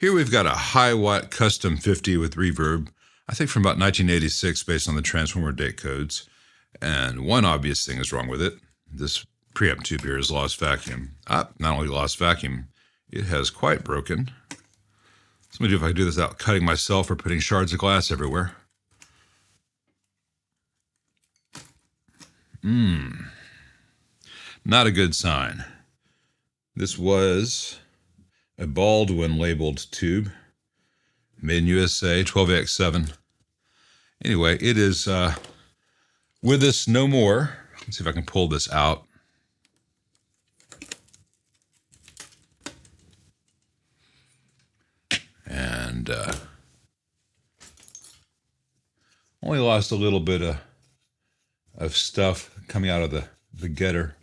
Here we've got a HiWatt Custom 50 with reverb, I think from about 1986 based on the transformer date codes. And one obvious thing is wrong with it. This preamp tube here is lost vacuum. Not only lost vacuum, it has quite broken. So let me do if I can do this without cutting myself or putting shards of glass everywhere. Not a good sign. This was a Baldwin labeled tube, made in USA, 12AX7. Anyway, it is with us no more. Let's see if I can pull this out. And only lost a little bit of stuff coming out of the getter.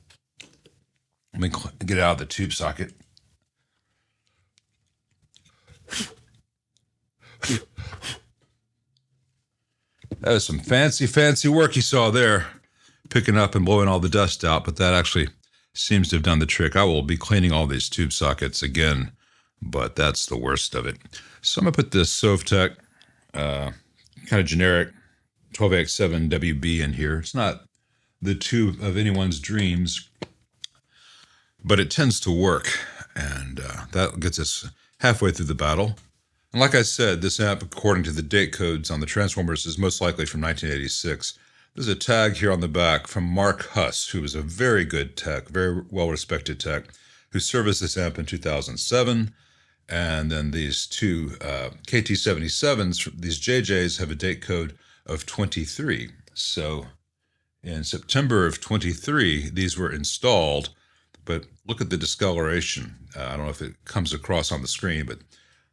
Let me get it out of the tube socket. That was some fancy work you saw there, picking up and blowing all the dust out, but that actually seems to have done the trick. I will be cleaning all these tube sockets again, but that's the worst of it. So I'm going to put this Sovtech kind of generic 12AX7 WB in here. It's not the tube of anyone's dreams, but it tends to work, and that gets us halfway through the battle. And like I said, this amp, according to the date codes on the transformers, is most likely from 1986. There's a tag here on the back from Mark Huss, who was a very good tech, very well-respected tech, who serviced this amp in 2007. And then these two KT77s, these JJs, have a date code of 23. So in September of 23, these were installed. But look at the discoloration. I don't know if it comes across on the screen, but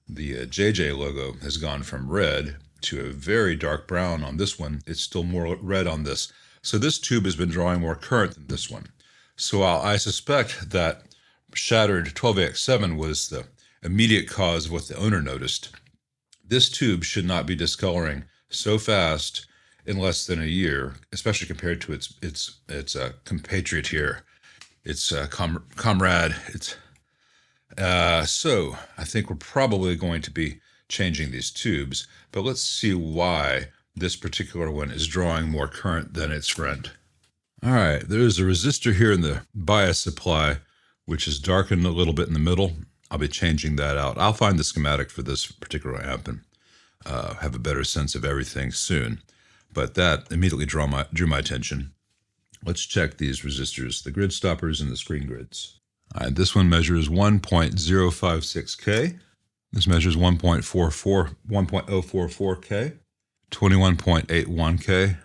the JJ logo has gone from red to a very dark brown on this one. It's still more red on this. So this tube has been drawing more current than this one. So I suspect that shattered 12AX7 was the immediate cause of what the owner noticed. This tube should not be discoloring so fast in less than a year, especially compared to its compatriot here, its comrade. So I think we're probably going to be changing these tubes, but let's see why this particular one is drawing more current than its friend. All right, there's a resistor here in the bias supply, which is darkened a little bit in the middle. I'll be changing that out. I'll find the schematic for this particular amp and have a better sense of everything soon. But that immediately drew my attention. Let's check these resistors, the grid stoppers and the screen grids. All right, this one measures 1.056K. This measures 1.044K, 21.81K,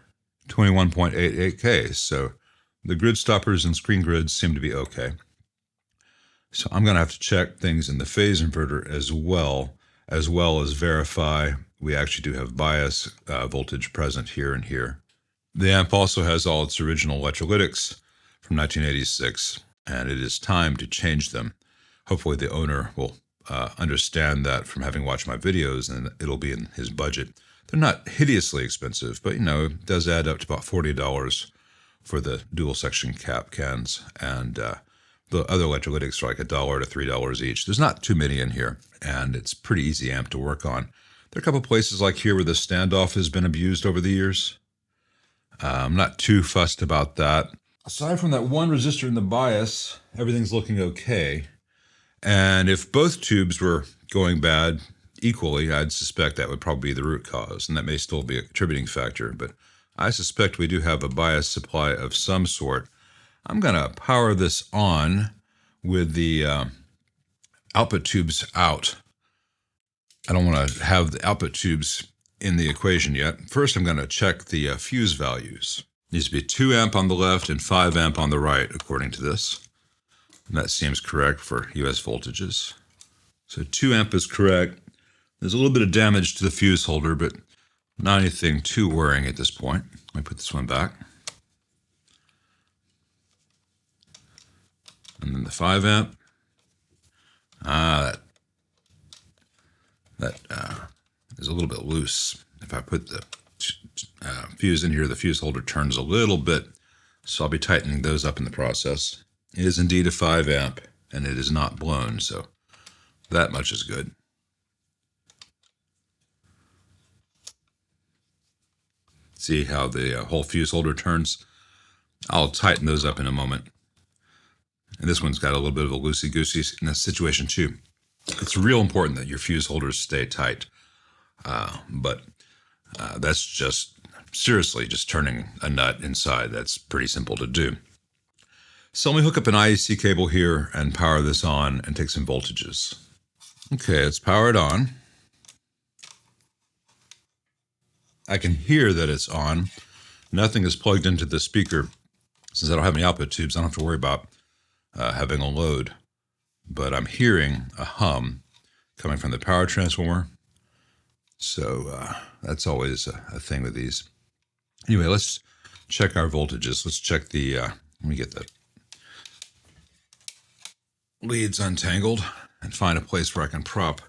21.88K. So the grid stoppers and screen grids seem to be okay. So I'm going to have to check things in the phase inverter as well as verify we actually do have bias voltage present here and here. The amp also has all its original electrolytics from 1986, and it is time to change them. Hopefully the owner will understand that from having watched my videos, and it'll be in his budget. They're not hideously expensive, but it does add up to about $40 for the dual section cap cans, and the other electrolytics are like $1 to $3 each. There's not too many in here, and it's pretty easy amp to work on. There are a couple places like here where the standoff has been abused over the years. I'm not too fussed about that. Aside from that one resistor in the bias, everything's looking okay. And if both tubes were going bad equally, I'd suspect that would probably be the root cause, and that may still be a contributing factor, but I suspect we do have a bias supply of some sort. I'm going to power this on with the output tubes out. I don't want to have the output tubes in the equation yet. First, I'm going to check the fuse values. Needs to be 2 amp on the left and 5 amp on the right, according to this. And that seems correct for US voltages. So 2 amp is correct. There's a little bit of damage to the fuse holder, but not anything too worrying at this point. Let me put this one back. And then the 5 amp. That is a little bit loose. If I put the fuse in here, the fuse holder turns a little bit, so I'll be tightening those up in the process. It is indeed a 5 amp, and it is not blown, so that much is good. See how the whole fuse holder turns? I'll tighten those up in a moment. And this one's got a little bit of a loosey-goosey in this situation too. It's real important that your fuse holders stay tight. But that's just, seriously, just turning a nut inside. That's pretty simple to do. So let me hook up an IEC cable here and power this on and take some voltages. Okay, it's powered on. I can hear that it's on. Nothing is plugged into the speaker. Since I don't have any output tubes, I don't have to worry about having a load. But I'm hearing a hum coming from the power transformer. So that's always a thing with these. Anyway, let's check our voltages. Let's check the, let me get the leads untangled and find a place where I can prop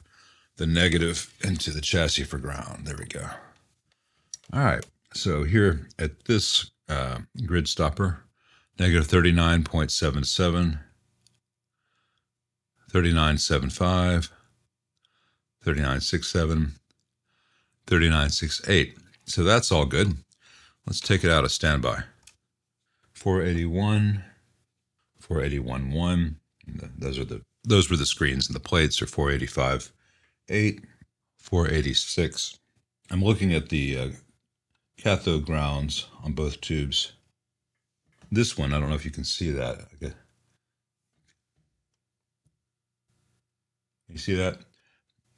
the negative into the chassis for ground. There we go. All right, so here at this grid stopper, negative 39.77, 39.75, 39.67, 39.68. So that's all good. Let's take it out of standby. 481, 481.1. Those were the screens, and the plates are 485.8, 486. I'm looking at the cathode grounds on both tubes. This one, I don't know if you can see that. Okay. You see that?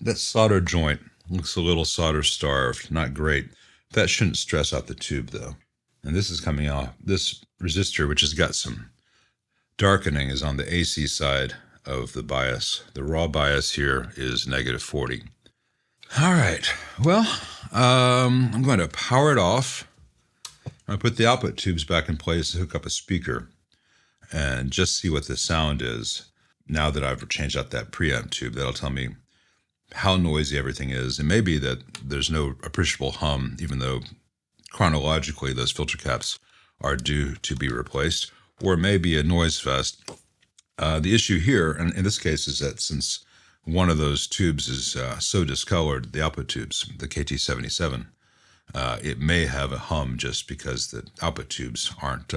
That solder joint looks a little solder starved, not great. That shouldn't stress out the tube though. And this is coming off. This resistor, which has got some darkening, is on the AC side of the bias. The raw bias here is negative 40. All right, well, I'm going to power it off. I put the output tubes back in place to hook up a speaker and just see what the sound is. Now that I've changed out that preamp tube, that'll tell me how noisy everything is. It may be that there's no appreciable hum, even though chronologically those filter caps are due to be replaced, or it may be a noise fest. The issue here, and in this case, is that since one of those tubes is so discolored, the output tubes, the KT77, it may have a hum just because the output tubes aren't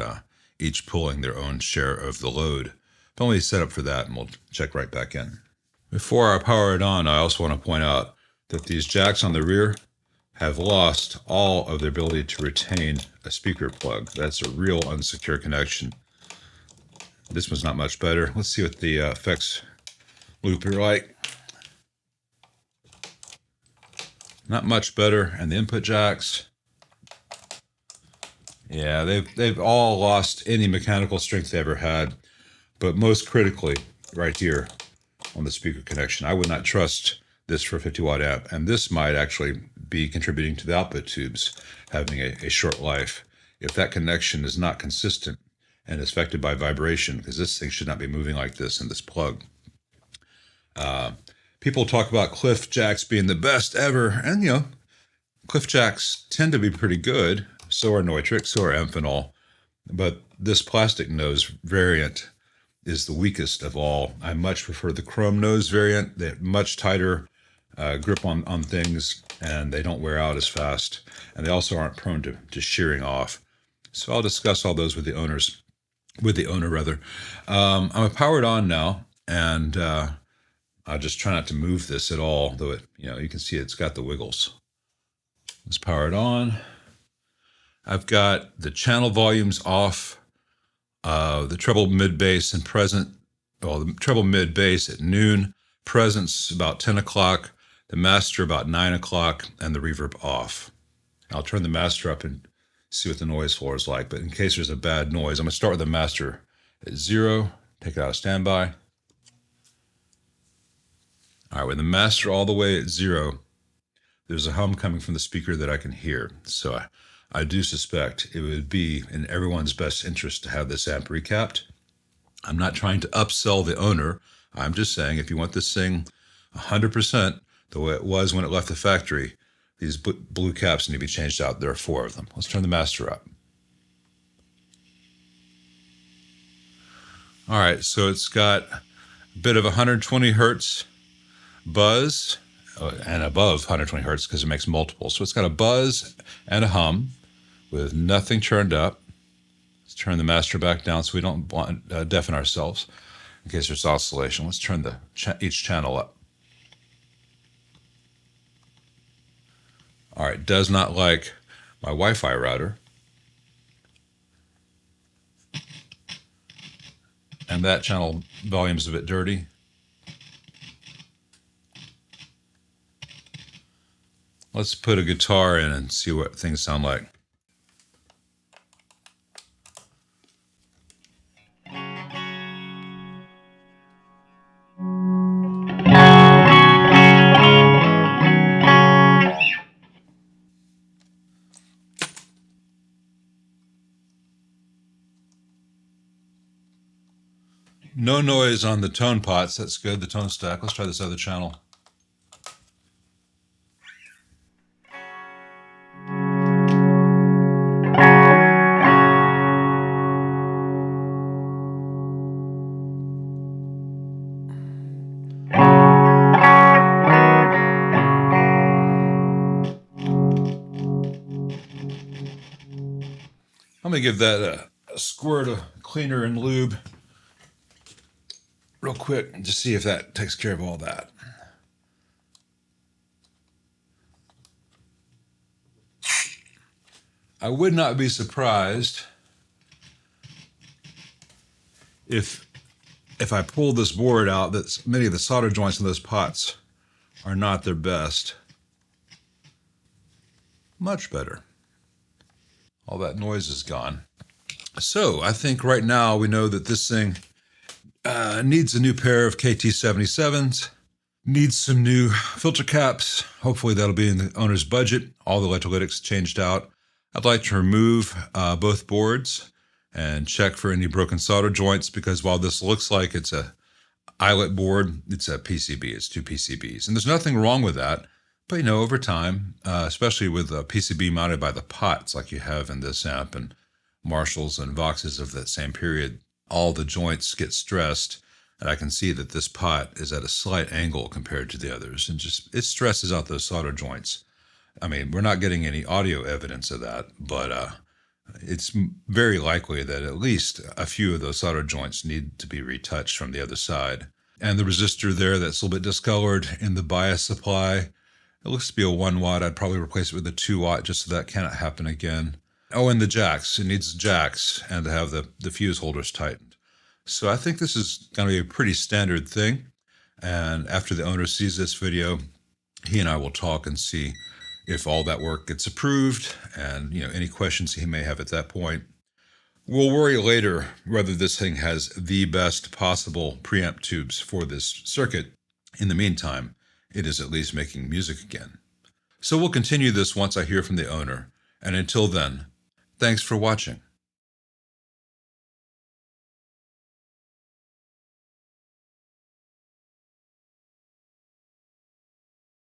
each pulling their own share of the load. But let me set up for that and we'll check right back in. Before I power it on, I also want to point out that these jacks on the rear have lost all of their ability to retain a speaker plug. That's a real unsecure connection. This one's not much better. Let's see what the effects loop are like. Not much better. And the input jacks, yeah, they've all lost any mechanical strength they ever had. But most critically, right here on the speaker connection, I would not trust this for a 50-watt amp. And this might actually be contributing to the output tubes having a short life. If that connection is not consistent and is affected by vibration, because this thing should not be moving like this in this plug. People talk about cliff jacks being the best ever. And, you know, cliff jacks tend to be pretty good. So are Neutrik, so are Amphenol. But this plastic nose variant is the weakest of all. I much prefer the chrome nose variant. They have much tighter grip on things, and they don't wear out as fast. And they also aren't prone to shearing off. So I'll discuss all those with the owner. I'm powered on now, and I'll just try not to move this at all, though it, you know, you can see it's got the wiggles. Let's power it on. I've got the channel volumes off. The treble mid bass and present, well, the treble mid bass at noon, presence about 10 o'clock, the master about 9 o'clock, and the reverb off. I'll turn the master up and see what the noise floor is like, but in case there's a bad noise, I'm gonna start with the master at 0, take it out of standby. All right, with the master all the way at 0, there's a hum coming from the speaker that I can hear. So I do suspect it would be in everyone's best interest to have this amp recapped. I'm not trying to upsell the owner. I'm just saying if you want this thing 100% the way it was when it left the factory, these blue caps need to be changed out. There are 4 of them. Let's turn the master up. All right, so it's got a bit of 120 hertz buzz and above 120 hertz because it makes multiples. So it's got a buzz and a hum. with nothing turned up. Let's turn the master back down so we don't deafen ourselves in case there's oscillation. Let's turn each channel up. All right, does not like my Wi-Fi router. And that channel volume's a bit dirty. Let's put a guitar in and see what things sound like. No noise on the tone pots. That's good. The tone stack. Let's try this other channel. I'm going to give that a squirt of cleaner and lube real quick and just see if that takes care of all that. I would not be surprised if I pull this board out that many of the solder joints in those pots are not their best. Much better. All that noise is gone. So I think right now we know that this thing needs a new pair of KT77s, needs some new filter caps. Hopefully that'll be in the owner's budget. All the electrolytics changed out. I'd like to remove both boards and check for any broken solder joints, because while this looks like it's a eyelet board, it's a PCB. It's two PCBs. And there's nothing wrong with that. But, you know, over time, especially with a PCB mounted by the pots like you have in this amp and Marshalls and Voxes of that same period, all the joints get stressed. And I can see that this pot is at a slight angle compared to the others. And just it stresses out those solder joints. I mean, we're not getting any audio evidence of that, but it's very likely that at least a few of those solder joints need to be retouched from the other side. And the resistor there that's a little bit discolored in the bias supply, it looks to be a 1 watt. I'd probably replace it with a 2 watt just so that cannot happen again. Oh, and the jacks. It needs jacks and to have the fuse holders tightened. So I think this is going to be a pretty standard thing. And after the owner sees this video, he and I will talk and see if all that work gets approved and, you know, any questions he may have at that point. We'll worry later whether this thing has the best possible preamp tubes for this circuit. In the meantime, it is at least making music again. So we'll continue this once I hear from the owner. And until then, thanks for watching.